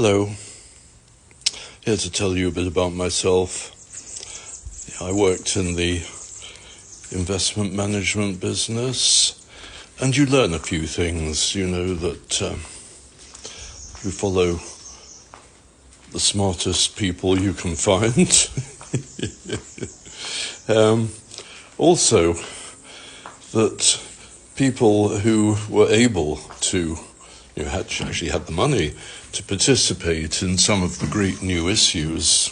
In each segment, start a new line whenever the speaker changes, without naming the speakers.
Hello, here to tell you a bit about myself. I worked in the investment management business, and you learn a few things, that you follow the smartest people you can find. Also, that people who were able to, actually had the money to participate in some of the great new issues,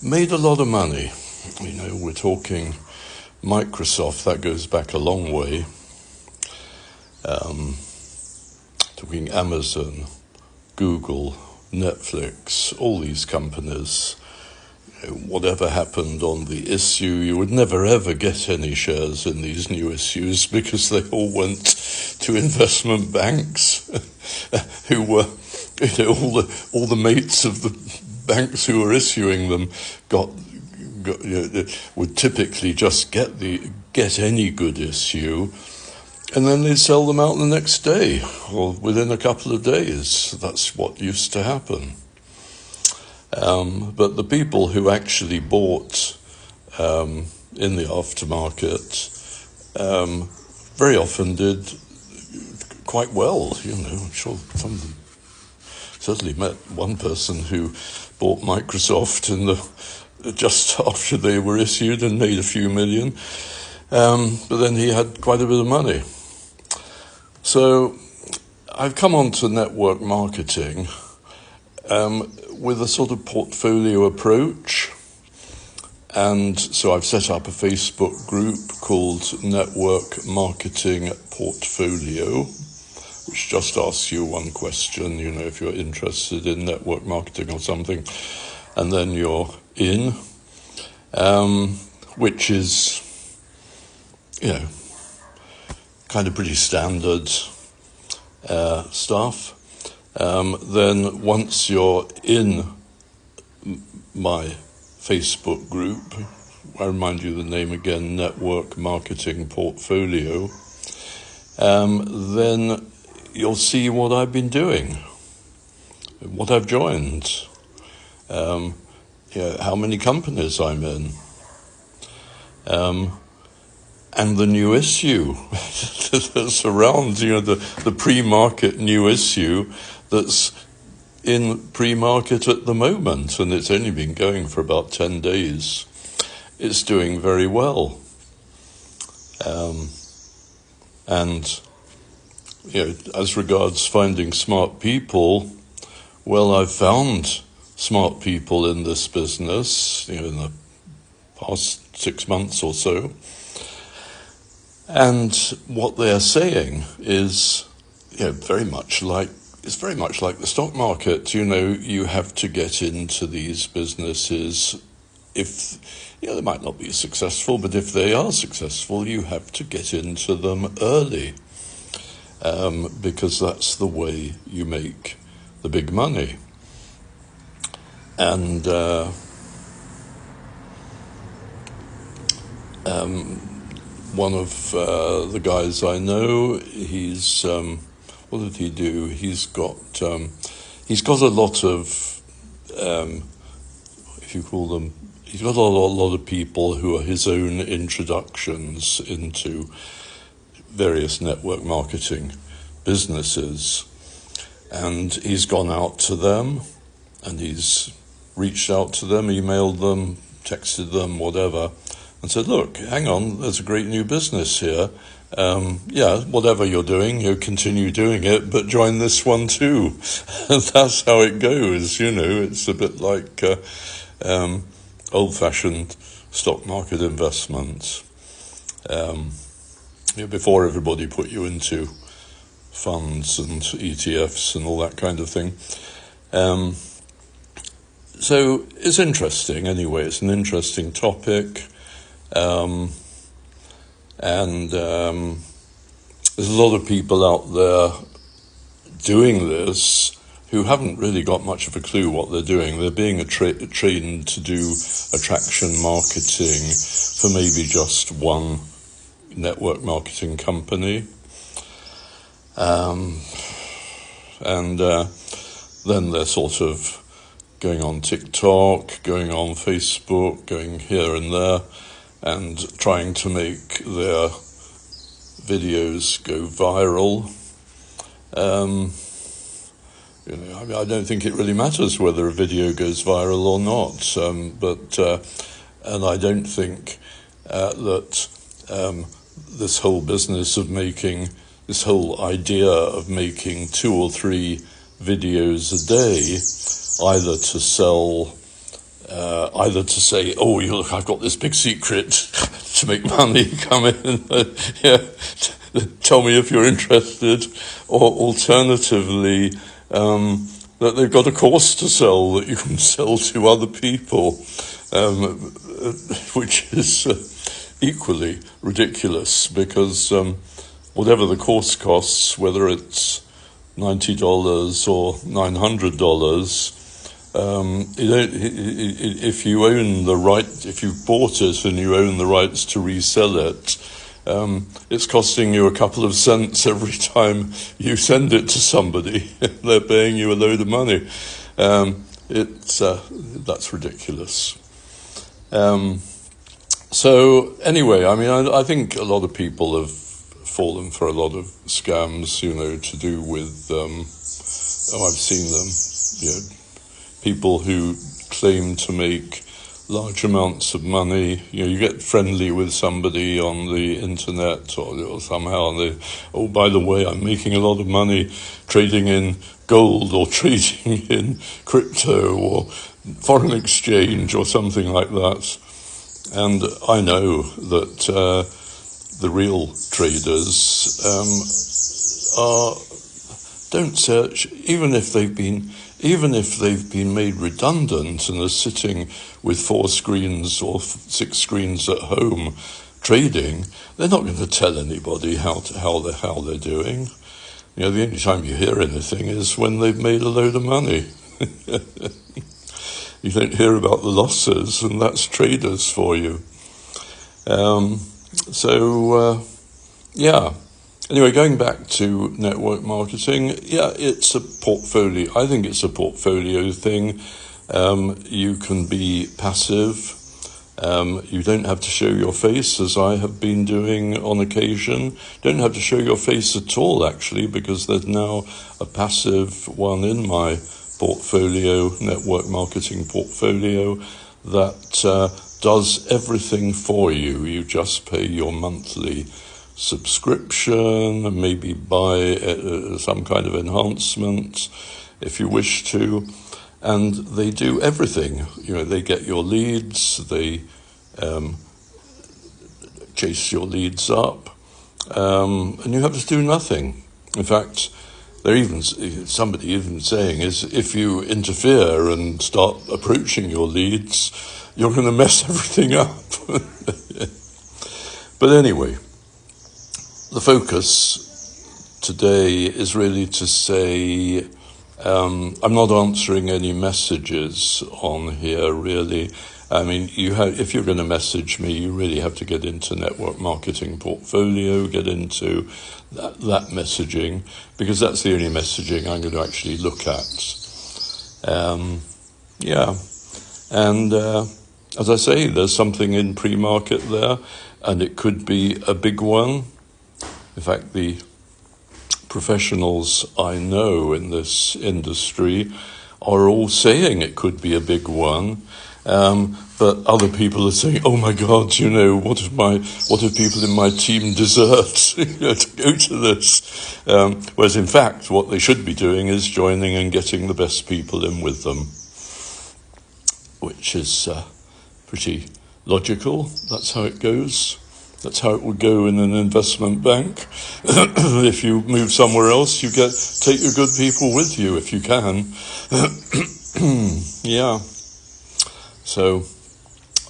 made a lot of money. We're talking Microsoft, that goes back a long way. Talking Amazon, Google, Netflix, all these companies. Whatever happened on the issue, you would never ever get any shares in these new issues because they all went to investment banks who were, all the mates of the banks who were issuing them would typically just get any good issue, and then they'd sell them out the next day or within a couple of days. That's what used to happen. But the people who actually bought in the aftermarket very often did quite well. I'm sure some of them certainly met one person who bought Microsoft just after they were issued and made a few million. But then he had quite a bit of money. So I've come on to network marketing with a sort of portfolio approach. And so I've set up a Facebook group called Network Marketing Portfolio, which just asks you one question, if you're interested in network marketing or something, and then you're in, which is, kind of pretty standard stuff. Then once you're in my Facebook group, I remind you the name again, Network Marketing Portfolio, then you'll see what I've been doing, what I've joined, how many companies I'm in, and the new issue that's around, the pre-market new issue that's in pre-market at the moment, and it's only been going for about 10 days. It's doing very well. And as regards finding smart people, well, I've found smart people in this business, in the past 6 months or so. And what they're saying is, very much like the stock market. You have to get into these businesses if, they might not be successful, but if they are successful, you have to get into them early, because that's the way you make the big money. And one of the guys I know, he's what did he do? He's got a lot of if you call them, he's got a lot of people who are his own introductions into various network marketing businesses, and he's gone out to them, and he's reached out to them, emailed them, texted them, whatever, and said, look, hang on, there's a great new business here. Whatever you're doing, continue doing it, but join this one too. And that's how it goes, It's a bit like old-fashioned stock market investments. Before everybody put you into funds and ETFs and all that kind of thing. So it's interesting anyway. It's an interesting topic. And there's a lot of people out there doing this who haven't really got much of a clue what they're doing. They're being trained to do attraction marketing for maybe just one network marketing company. And then they're sort of going on TikTok, going on Facebook, going here and there, and trying to make their videos go viral. I don't think it really matters whether a video goes viral or not, and I don't think that this whole business of this whole idea of making 2 or 3 videos a day, either to say, oh, look, I've got this big secret to make money, come in, tell me if you're interested, or alternatively, that they've got a course to sell that you can sell to other people, which is equally ridiculous, because whatever the course costs, whether it's $90 or $900, if you own the right, if you've bought it and you own the rights to resell it, it's costing you a couple of cents every time you send it to somebody. They're paying you a load of money. That's ridiculous. So anyway, I think a lot of people have fallen for a lot of scams, to do with, I've seen them, people who claim to make large amounts of money. You get friendly with somebody on the internet or somehow, and they, oh, by the way, I'm making a lot of money trading in gold or trading in crypto or foreign exchange or something like that. And I know that the real traders don't search, even if they've been made redundant and are sitting with 4 screens or 6 screens at home trading. They're not going to tell anybody how they're doing. The only time you hear anything is when they've made a load of money. You don't hear about the losses, and that's traders for you. Anyway, going back to network marketing, it's a portfolio. I think it's a portfolio thing. You can be passive. You don't have to show your face, as I have been doing on occasion. Don't have to show your face at all, actually, because there's now a passive one in my portfolio, network marketing portfolio, that does everything for you. You just pay your monthly subscription and maybe buy some kind of enhancement if you wish to, and they do everything. They get your leads, they chase your leads up, and you have to do nothing. In fact, somebody even saying is, if you interfere and start approaching your leads, you're going to mess everything up. But anyway, the focus today is really to say, I'm not answering any messages on here, really. If you're going to message me, you really have to get into network marketing portfolio, get into that messaging, because that's the only messaging I'm going to actually look at. And as I say, there's something in pre-market there, and it could be a big one. In fact, the professionals I know in this industry are all saying it could be a big one. But other people are saying, oh my God, what if people in my team desert to go to this? Whereas in fact, what they should be doing is joining and getting the best people in with them, which is pretty logical. That's how it goes. That's how it would go in an investment bank. If you move somewhere else, take your good people with you if you can. Yeah. So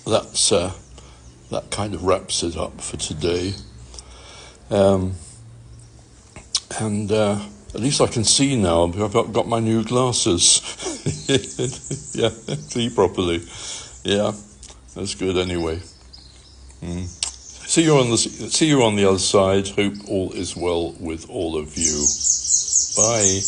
that kind of wraps it up for today. And at least I can see now. I've got my new glasses. Yeah, see properly. Yeah, that's good anyway. See you on the other side. Hope all is well with all of you. Bye.